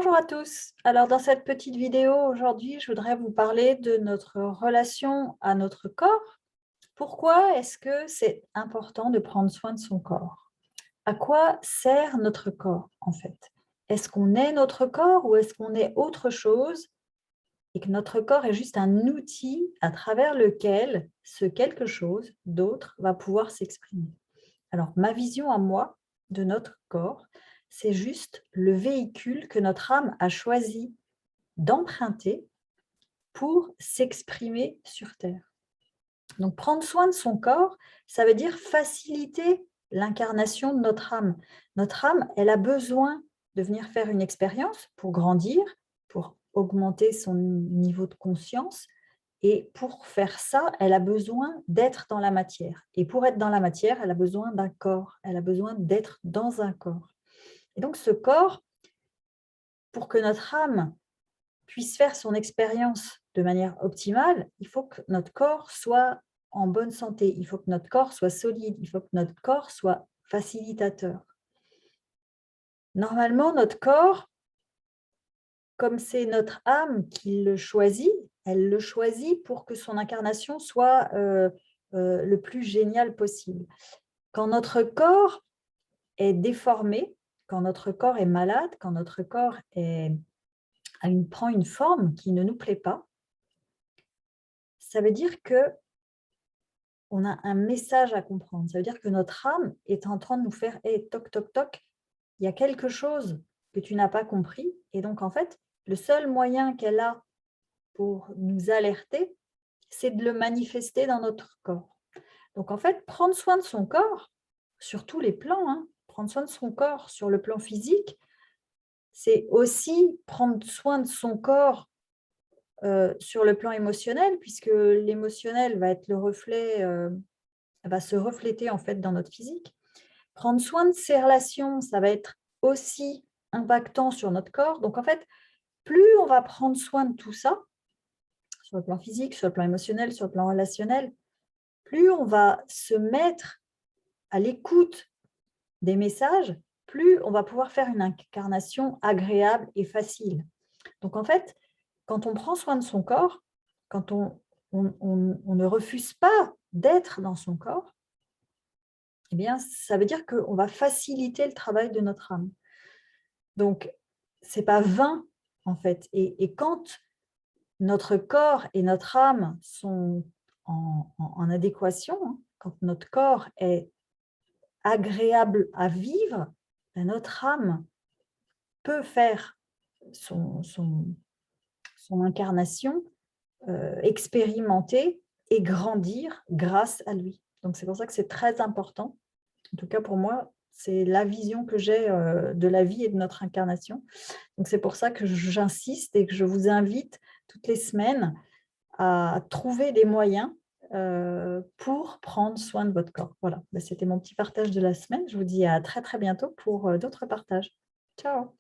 Bonjour à tous. Alors dans cette petite vidéo aujourd'hui, je voudrais vous parler de notre relation à notre corps. Pourquoi est-ce que c'est important de prendre soin de son corps? À quoi sert notre corps en fait? Est-ce qu'on est notre corps ou est-ce qu'on est autre chose et que notre corps est juste un outil à travers lequel ce quelque chose d'autre va pouvoir s'exprimer? Alors, ma vision à moi de notre corps, c'est juste le véhicule que notre âme a choisi d'emprunter pour s'exprimer sur Terre. Donc, prendre soin de son corps, ça veut dire faciliter l'incarnation de notre âme. Notre âme, elle a besoin de venir faire une expérience pour grandir, pour augmenter son niveau de conscience. Et pour faire ça, elle a besoin d'être dans la matière. Et pour être dans la matière, elle a besoin d'un corps. Elle a besoin d'être dans un corps. Et donc ce corps, pour que notre âme puisse faire son expérience de manière optimale, il faut que notre corps soit en bonne santé. Il faut que notre corps soit solide. Il faut que notre corps soit facilitateur. Normalement, notre corps, comme c'est notre âme qui le choisit, elle le choisit pour que son incarnation soit le plus génial possible. Quand notre corps est déformé, quand notre corps est malade, quand notre corps prend une forme qui ne nous plaît pas, ça veut dire qu'on a un message à comprendre. Ça veut dire que notre âme est en train de nous faire hey, toc, toc, toc, il y a quelque chose que tu n'as pas compris. Et donc, en fait, le seul moyen qu'elle a pour nous alerter, c'est de le manifester dans notre corps. Donc, en fait, prendre soin de son corps, sur tous les plans, hein, prendre soin de son corps sur le plan physique, c'est aussi prendre soin de son corps sur le plan émotionnel, puisque l'émotionnel va être le reflet, va se refléter en fait dans notre physique. Prendre soin de ses relations, ça va être aussi impactant sur notre corps. Donc, en fait, plus on va prendre soin de tout ça, sur le plan physique, sur le plan émotionnel, sur le plan relationnel, plus on va se mettre à l'écoute des messages, plus on va pouvoir faire une incarnation agréable et facile. Donc en fait, quand on prend soin de son corps, quand on ne refuse pas d'être dans son corps, eh bien, ça veut dire qu'on va faciliter le travail de notre âme. Donc, ce n'est pas vain, en fait. Et quand notre corps et notre âme sont en adéquation, hein, quand notre corps est agréable à vivre, ben notre âme peut faire son incarnation, expérimenter et grandir grâce à lui. Donc c'est pour ça que c'est très important. En tout cas pour moi, c'est la vision que j'ai de la vie et de notre incarnation. Donc c'est pour ça que j'insiste et que je vous invite toutes les semaines à trouver des moyens pour prendre soin de votre corps. Voilà, c'était mon petit partage de la semaine. Je vous dis à très très bientôt pour d'autres partages. Ciao.